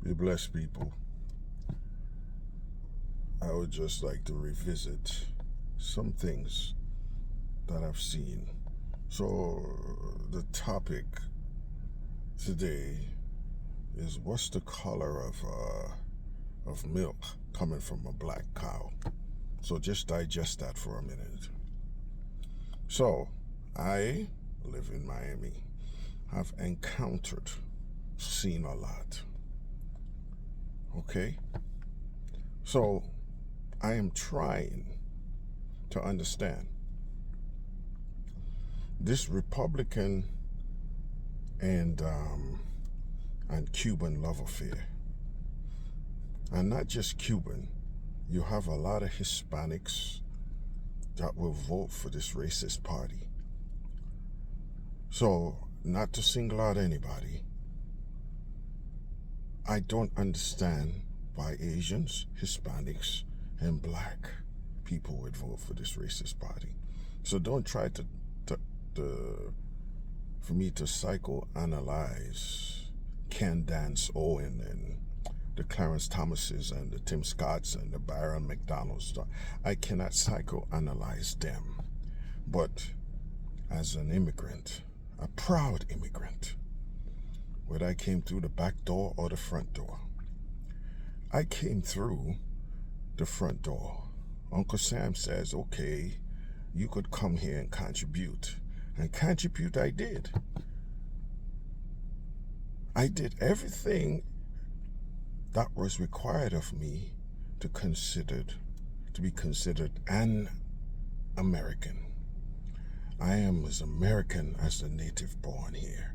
Be blessed, people. I would just like to revisit some things that I've seen. So, the topic today is what's the color of milk coming from a black cow? So just digest that for a minute. So, I live in Miami. I've seen a lot. Okay? So, I am trying to understand this Republican and Cuban love affair. And not just Cuban, you have a lot of Hispanics that will vote for this racist party. So, not to single out anybody, I don't understand why Asians, Hispanics, and black people would vote for this racist party. So don't try for me to psychoanalyze Candace Owen and the Clarence Thomases and the Tim Scotts and the Byron McDonalds. I cannot psychoanalyze them. But as an immigrant, a proud immigrant, whether I came through the back door or the front door, I came through the front door. Uncle Sam says, okay, you could come here and contribute. And contribute I did. I did everything that was required of me to be considered an American. I am as American as the native born here.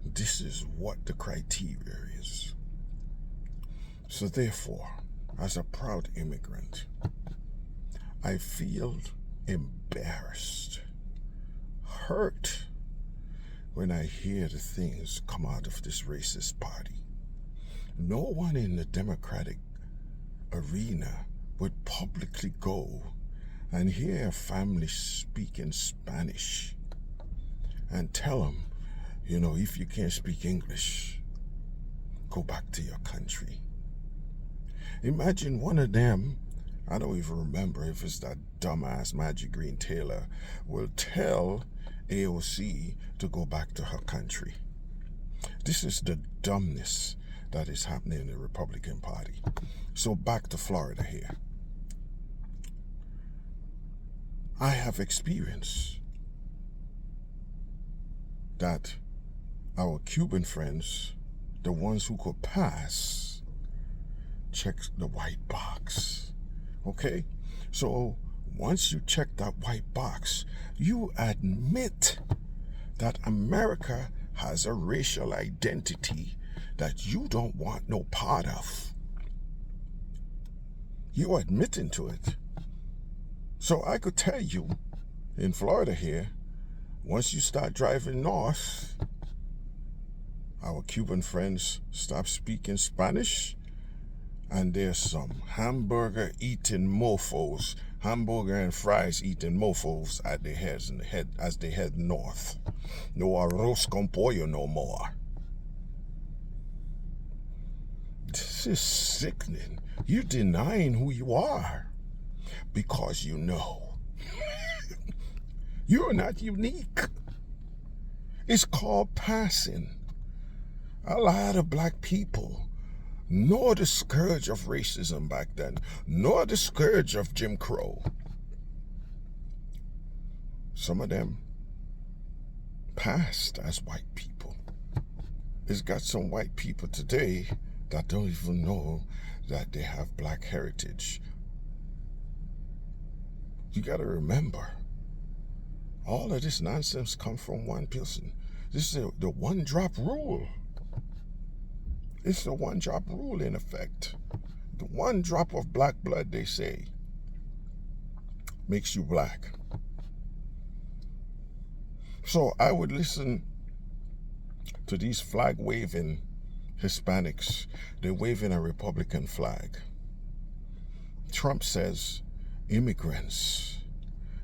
This is what the criteria is. So therefore, as a proud immigrant, I feel embarrassed, hurt when I hear the things come out of this racist party. No one in the Democratic arena would publicly go and hear a family speak in Spanish and tell them, if you can't speak English, go back to your country. Imagine one of them, I don't even remember if it's that dumbass Marjorie Greene Taylor, will tell AOC to go back to her country. This is the dumbness that is happening in the Republican Party. So back to Florida here. I have experienced that our Cuban friends, the ones who could pass, check the white box. Okay? So once you check that white box, you admit that America has a racial identity that you don't want no part of. You're admitting to it. So I could tell you, in Florida here, once you start driving north, our Cuban friends stop speaking Spanish, and there's some hamburger eating mofos, hamburger and fries eating mofos as they head north. No arroz con pollo no more. This is sickening. You're denying who you are because you know. You're not unique. It's called passing. A lot of black people, nor the scourge of racism back then, nor the scourge of Jim Crow. Some of them passed as white people. It's got some white people today that don't even know that they have black heritage. You got to remember, all of this nonsense comes from one person. This is the one-drop rule. It's the one-drop rule in effect. The one drop of black blood, they say, makes you black. So I would listen to these flag-waving Hispanics. They're waving a Republican flag. Trump says immigrants.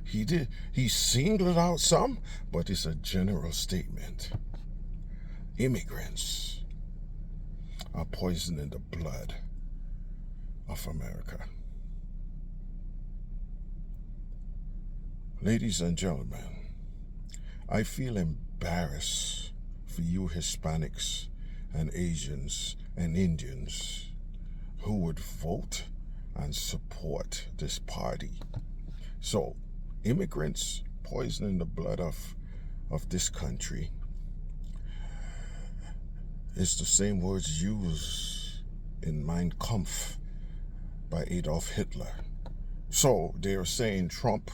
He singled out some, but it's a general statement. Immigrants. are poisoning the blood of America. Ladies and gentlemen, I feel embarrassed for you Hispanics and Asians and Indians who would vote and support this party. So, immigrants poisoning the blood of this country is the same words used in Mein Kampf by Adolf Hitler. So, they are saying Trump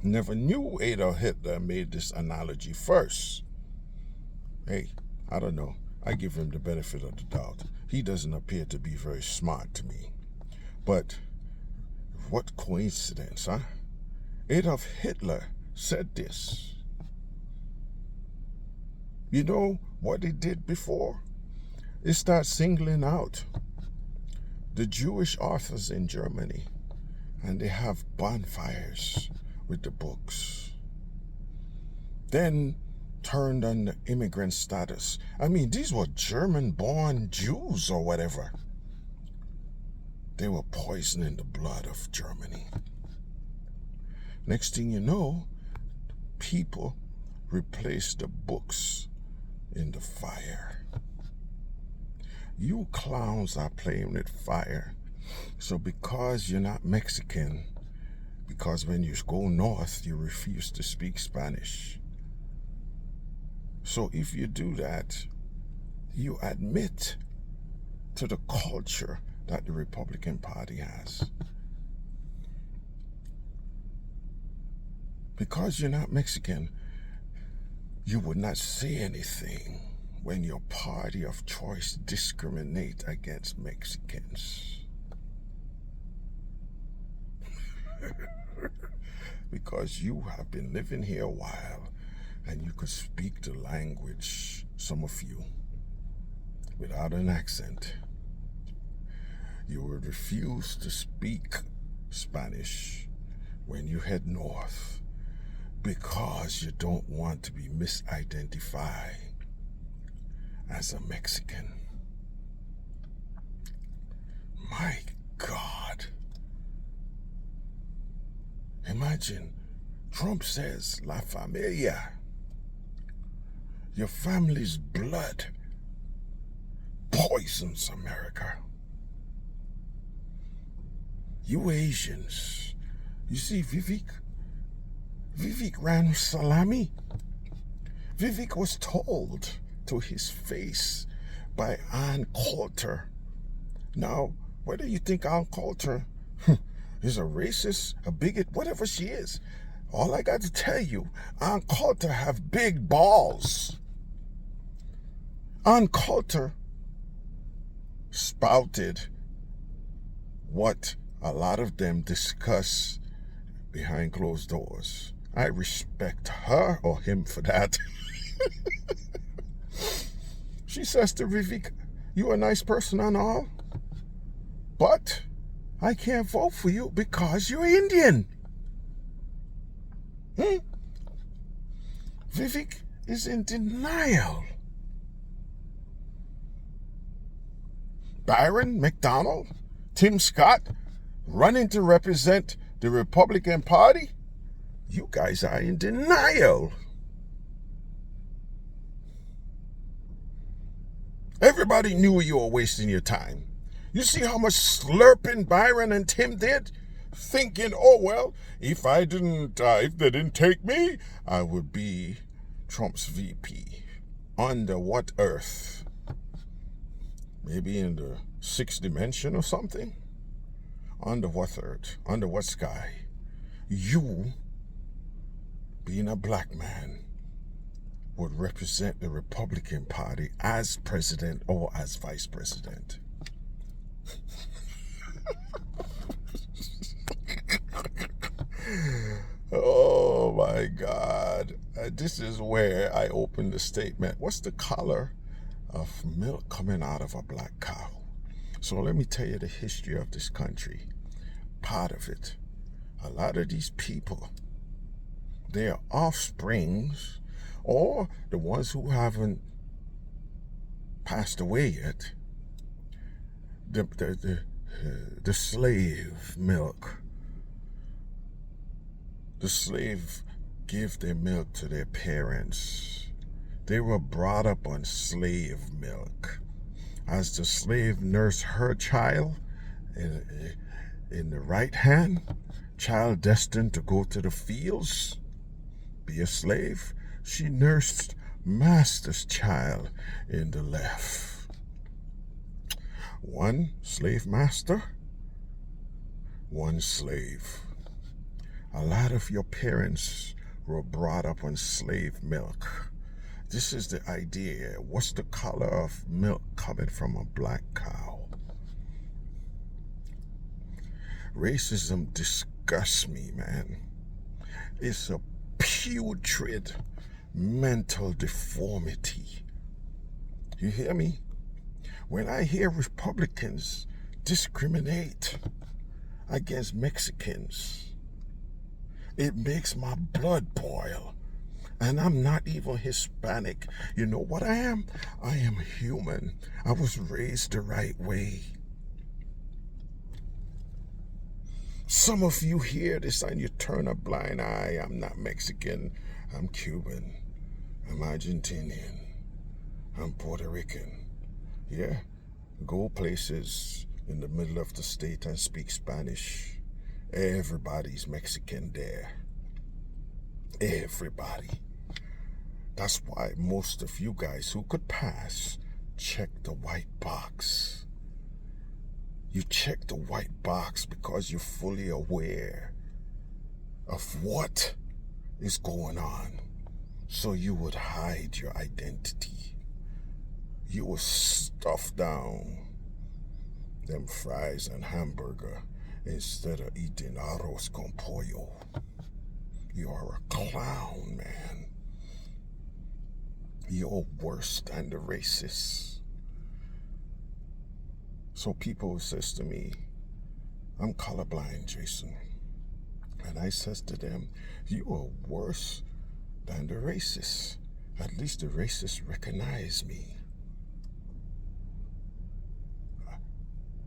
never knew Adolf Hitler made this analogy first. Hey, I don't know. I give him the benefit of the doubt. He doesn't appear to be very smart to me. But what coincidence, huh? Adolf Hitler said this. You know what he did before? He started singling out the Jewish authors in Germany, and they have bonfires with the books. Then turned on the immigrant status. I mean, these were German-born Jews or whatever. They were poisoning the blood of Germany. Next thing you know, people replaced the books in the fire. You clowns are playing with fire. So because you're not Mexican, because when you go north, you refuse to speak Spanish. So if you do that, you admit to the culture that the Republican Party has. Because you're not Mexican, you would not say anything when your party of choice discriminate against Mexicans. Because you have been living here a while and you could speak the language, some of you, without an accent. You would refuse to speak Spanish when you head north because you don't want to be misidentified as a Mexican. My God. Imagine, Trump says, La Familia, your family's blood poisons America. You Asians, you see Vivek ran salami. Vivek was told to his face by Ann Coulter. Now, whether you think Ann Coulter is a racist, a bigot, whatever she is, all I got to tell you, Ann Coulter have big balls. Ann Coulter spouted what a lot of them discuss behind closed doors. I respect her or him for that. She says to Vivek, you a nice person and all, but I can't vote for you because you're Indian. Vivek is in denial. Byron McDonald, Tim Scott, running to represent the Republican Party, you guys are in denial. Everybody knew you were wasting your time. You see how much slurping Byron and Tim did? Thinking, oh, well, if they didn't take me, I would be Trump's VP. Under what earth? Maybe in the sixth dimension or something? Under what earth? Under what sky? You, being a black man, would represent the Republican Party as president or as vice president. Oh my God. This is where I open the statement. What's the color of milk coming out of a black cow? So let me tell you the history of this country. Part of it. A lot of these people, their offsprings, or the ones who haven't passed away yet, the slave milk. The slave gave their milk to their parents. They were brought up on slave milk. As the slave nursed her child in the right hand, child destined to go to the fields, be a slave, she nursed master's child in the left. One slave master, one slave. A lot of your parents were brought up on slave milk. This is the idea. What's the color of milk coming from a black cow? Racism disgusts me, man. It's a putrid mental deformity. You hear me? When I hear Republicans discriminate against Mexicans, it makes my blood boil. And I'm not even Hispanic. You know what I am? I am human. I was raised the right way. Some of you hear this and you turn a blind eye. I'm not Mexican. I'm Cuban. I'm Argentinian. I'm Puerto Rican. Yeah? Go places in the middle of the state and speak Spanish. Everybody's Mexican there. Everybody. That's why most of you guys who could pass check the white box. You check the white box because you're fully aware of what is going on. So you would hide your identity. You will stuff down them fries and hamburger instead of eating arroz con pollo. You are a clown, man. You're worse than the racists. So people says to me, I'm colorblind, Jason. And I says to them, you are worse than the racists. At least the racists recognize me.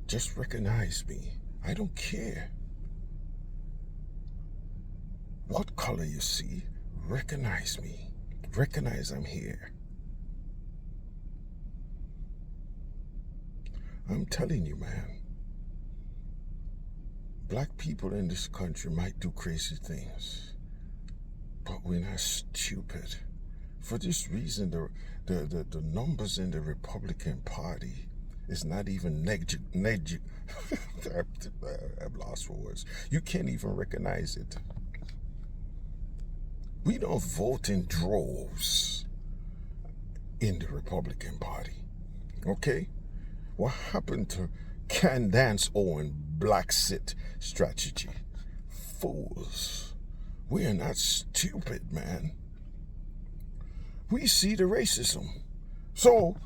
Just recognize me. I don't care what color you see. Recognize me. Recognize I'm here. I'm telling you, man. Black people in this country might do crazy things, but we're not stupid. For this reason, the numbers in the Republican Party is not even I've lost for words. You can't even recognize it. We don't vote in droves in the Republican Party. Okay? What happened to Candace Owen black sit strategy? Fools. We are not stupid, man. We see the racism. So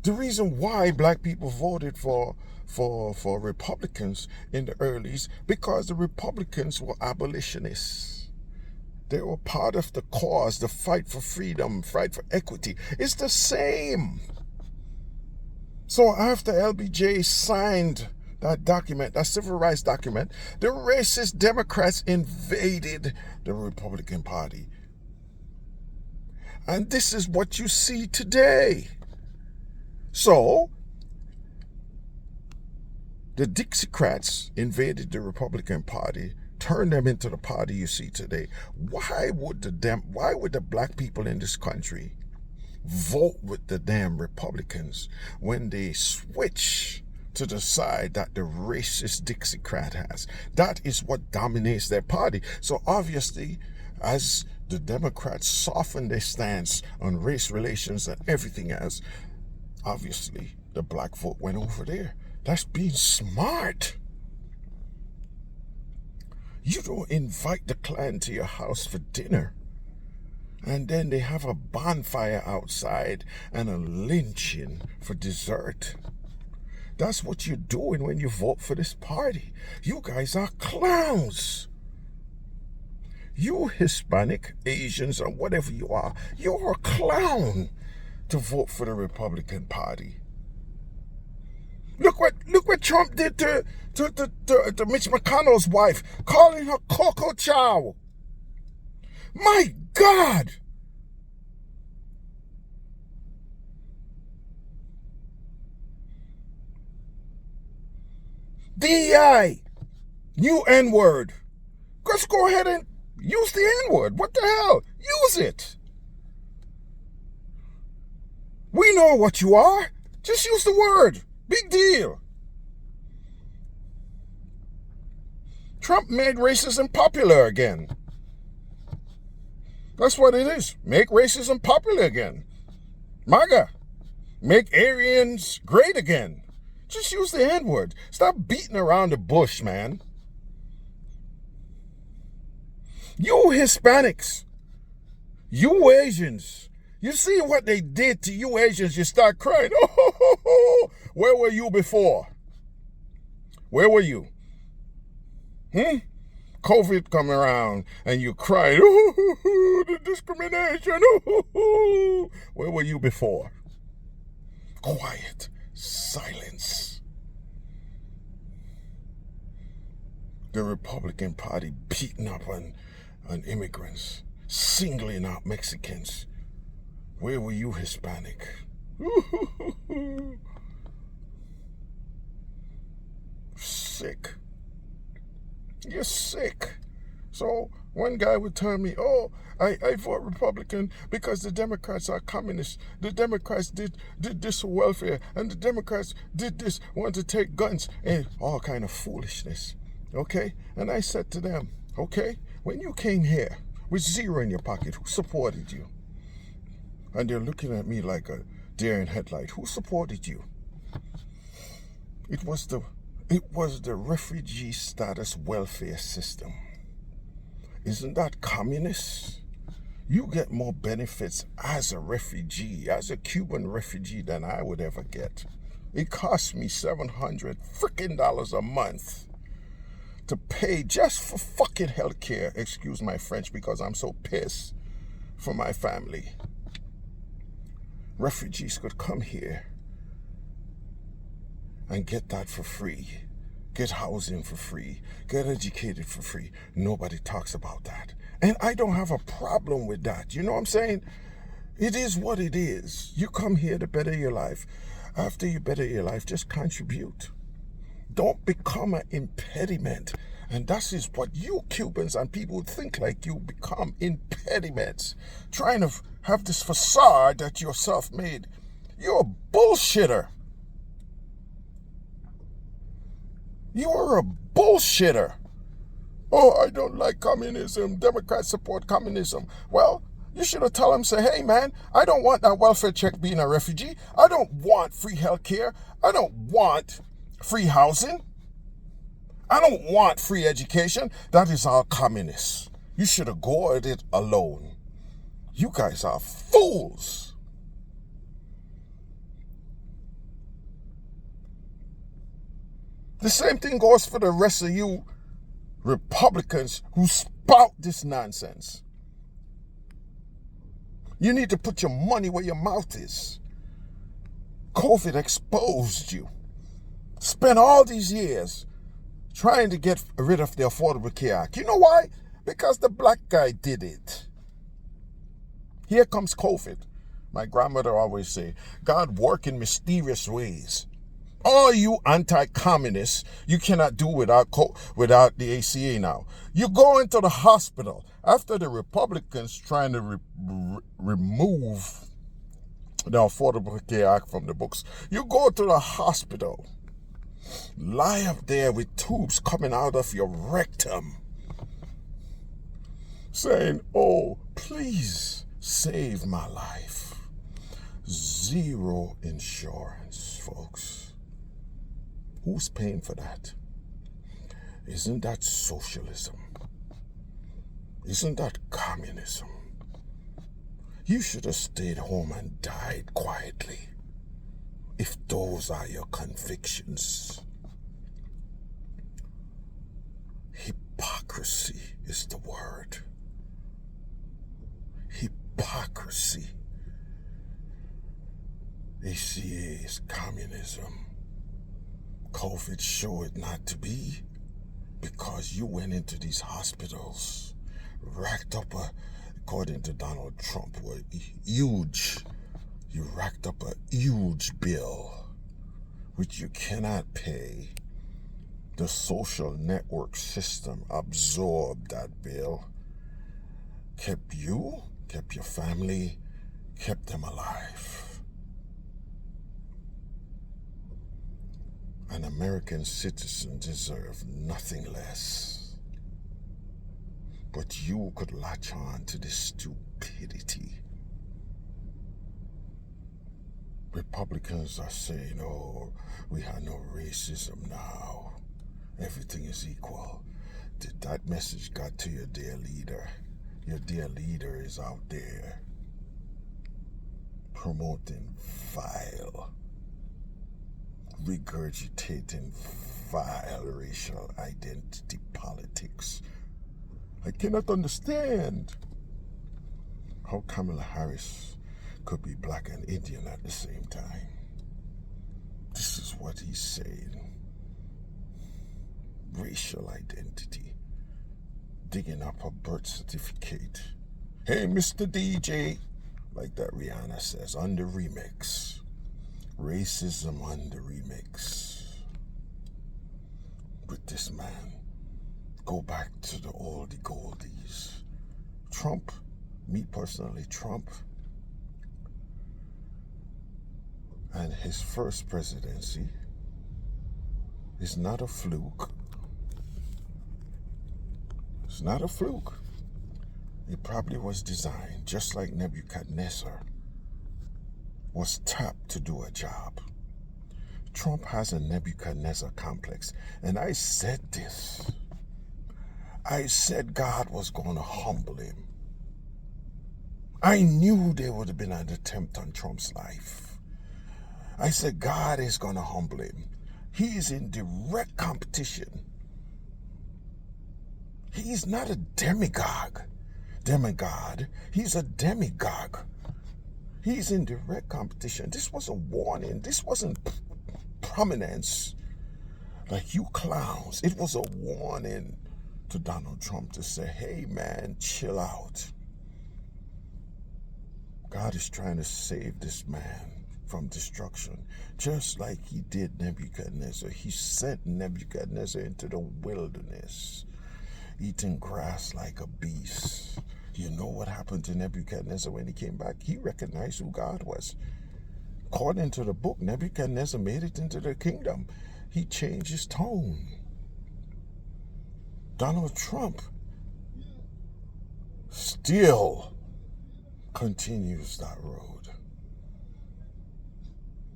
the reason why black people voted for Republicans in the earlys, because the Republicans were abolitionists. They were part of the cause, the fight for freedom, fight for equity. It's the same. So after LBJ signed that document, that civil rights document, the racist Democrats invaded the Republican Party. And this is what you see today. So, the Dixiecrats invaded the Republican Party, turned them into the party you see today. Why would the black people in this country vote with the damn Republicans when they switch to the side that the racist Dixiecrat has? That is what dominates their party. So obviously, as the Democrats soften their stance on race relations and everything else, obviously the black vote went over there. That's being smart. You don't invite the Klan to your house for dinner, and then they have a bonfire outside and a lynching for dessert. That's what you're doing when you vote for this party. You guys are clowns. You Hispanic, Asians, or whatever you are, you're a clown. to vote for the Republican Party. Look what Trump did to Mitch McConnell's wife, calling her Coco Chow. My God! DEI, new N-word. Just go ahead and use the N-word. What the hell? Use it. We know what you are. Just use the word. Big deal. Trump made racism popular again. That's what it is. Make racism popular again. MAGA. Make Aryans great again. Just use the N-word. Stop beating around the bush, man. You Hispanics, you Asians, you see what they did to you Asians, you start crying. Oh, where were you before? Where were you? COVID come around and you cried, oh, the discrimination. Oh, where were you before? Quiet, silence. The Republican Party beating up on immigrants, singling out Mexicans. Where were you, Hispanic? Sick. You're sick. So one guy would tell me, oh, I vote Republican because the Democrats are communists. The Democrats did this for welfare, and the Democrats did this, want to take guns, and all kind of foolishness. Okay? And I said to them, okay, when you came here with zero in your pocket, who supported you? And they're looking at me like a deer in headlight. Who supported you? It was the refugee status welfare system. Isn't that communist? You get more benefits as a refugee, as a Cuban refugee, than I would ever get. It cost me $700 freaking a month to pay just for fucking healthcare. Excuse my French, because I'm so pissed for my family. Refugees could come here and get that for free. Get housing for free. Get educated for free. Nobody talks about that. And I don't have a problem with that. You know what I'm saying? It is what it is. You come here to better your life. After you better your life, just contribute. Don't become an impediment. And that is what you Cubans and people who think like you become, impediments. Trying to have this facade that you're self-made. You're a bullshitter. You are a bullshitter. Oh, I don't like communism. Democrats support communism. Well, you should have told them, say, hey, man, I don't want that welfare check being a refugee. I don't want free health care. I don't want free housing. I don't want free education. That is all communists. You should have gone at it alone. You guys are fools. The same thing goes for the rest of you Republicans who spout this nonsense. You need to put your money where your mouth is. COVID exposed you. Spent all these years trying to get rid of the Affordable Care Act. You know why? Because the black guy did it. Here comes COVID. My grandmother always say, God work in mysterious ways. All you anti-communists, you cannot do without the ACA now. You go into the hospital after the Republicans trying to remove the Affordable Care Act from the books. You go to the hospital, lie up there with tubes coming out of your rectum, saying, oh, please save my life. Zero insurance, folks. Who's paying for that? Isn't that socialism? Isn't that communism? You should have stayed home and died quietly, if those are your convictions. Hypocrisy is the word. Hypocrisy. ACA is communism. COVID showed it not to be, because you went into these hospitals, racked up according to Donald Trump, you racked up a huge bill, which you cannot pay. The social network system absorbed that bill, kept you, kept your family, kept them alive. An American citizen deserved nothing less. But you could latch on to this stupidity. Republicans are saying, oh, we have no racism now. Everything is equal. Did that message got to your dear leader? Your dear leader is out there promoting vile, regurgitating vile racial identity politics. I cannot understand how Kamala Harris could be black and Indian at the same time. This is what he's saying. Racial identity. Digging up a birth certificate. Hey, Mr. DJ, like that Rihanna says, on the remix. Racism on the remix. With this man, go back to the oldie goldies. Trump, me personally, Trump, and his first presidency is not a fluke. It's not a fluke. It probably was designed just like Nebuchadnezzar was tapped to do a job. Trump has a Nebuchadnezzar complex, and I said this. I said God was going to humble him. I knew there would have been an attempt on Trump's life. I said God is going to humble him. He is in direct competition. He's not a demigod. He's a demigod. He's in direct competition. This was a warning. This wasn't prominence like you clowns. It was a warning to Donald Trump to say, hey man, chill out. God is trying to save this man from destruction, just like he did Nebuchadnezzar. He sent Nebuchadnezzar into the wilderness, eating grass like a beast. You know what happened to Nebuchadnezzar when he came back? He recognized who God was. According to the book, Nebuchadnezzar made it into the kingdom. He changed his tone. Donald Trump still continues that road.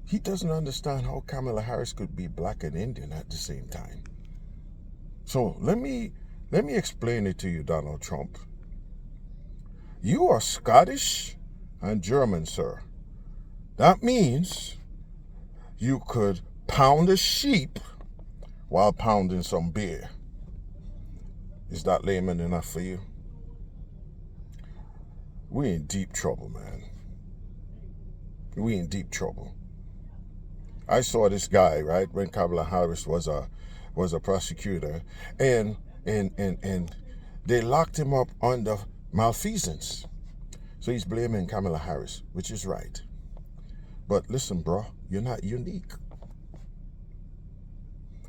He doesn't understand how Kamala Harris could be black and Indian at the same time. So let me explain it to you, Donald Trump. You are Scottish and German, sir. That means you could pound a sheep while pounding some beer. Is that layman enough for you? We in deep trouble, man. We in deep trouble. I saw this guy, right, when Kamala Harris was a prosecutor, and they locked him up under malfeasance. So he's blaming Kamala Harris, which is right. But listen, bro, you're not unique.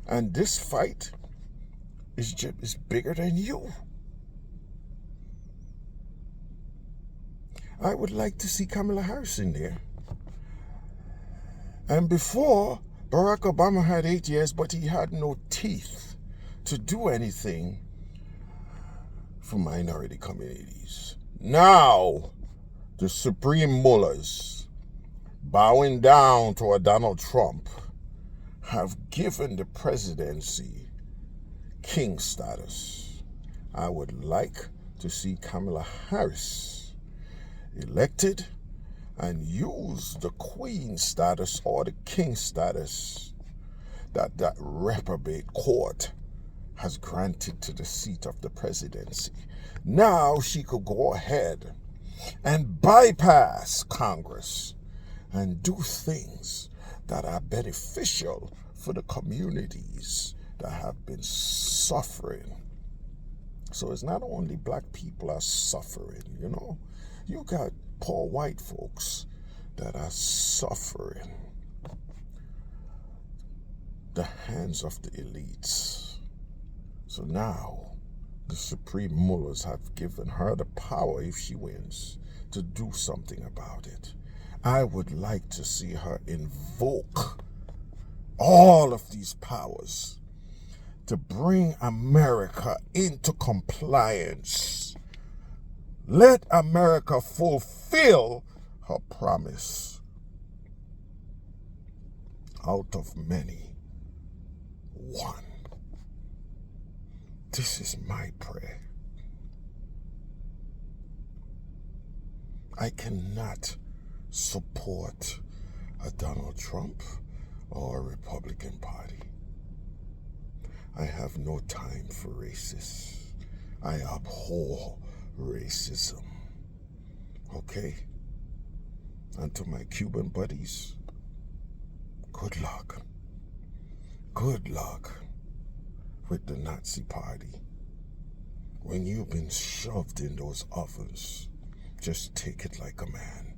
And this fight is bigger than you. I would like to see Kamala Harris in there. And before, Barack Obama had 8 years, but he had no teeth to do anything for minority communities. Now, the supreme mullahs, bowing down to a Donald Trump, have given the presidency king status. I would like to see Kamala Harris elected and use the queen status or the king status that reprobate court has granted to the seat of the presidency. Now she could go ahead and bypass Congress and do things that are beneficial for the communities that have been suffering. So it's not only black people are suffering, you know. You got poor white folks that are suffering the hands of the elites. So now the supreme mullahs have given her the power, if she wins, to do something about it. I would like to see her invoke all of these powers to bring America into compliance. Let America fulfill her promise. Out of many, one. This is my prayer. I cannot support a Donald Trump or a Republican Party. I have no time for racists. I abhor racism. Okay? And to my Cuban buddies, good luck. Good luck with the Nazi Party. When you've been shoved in those ovens, just take it like a man.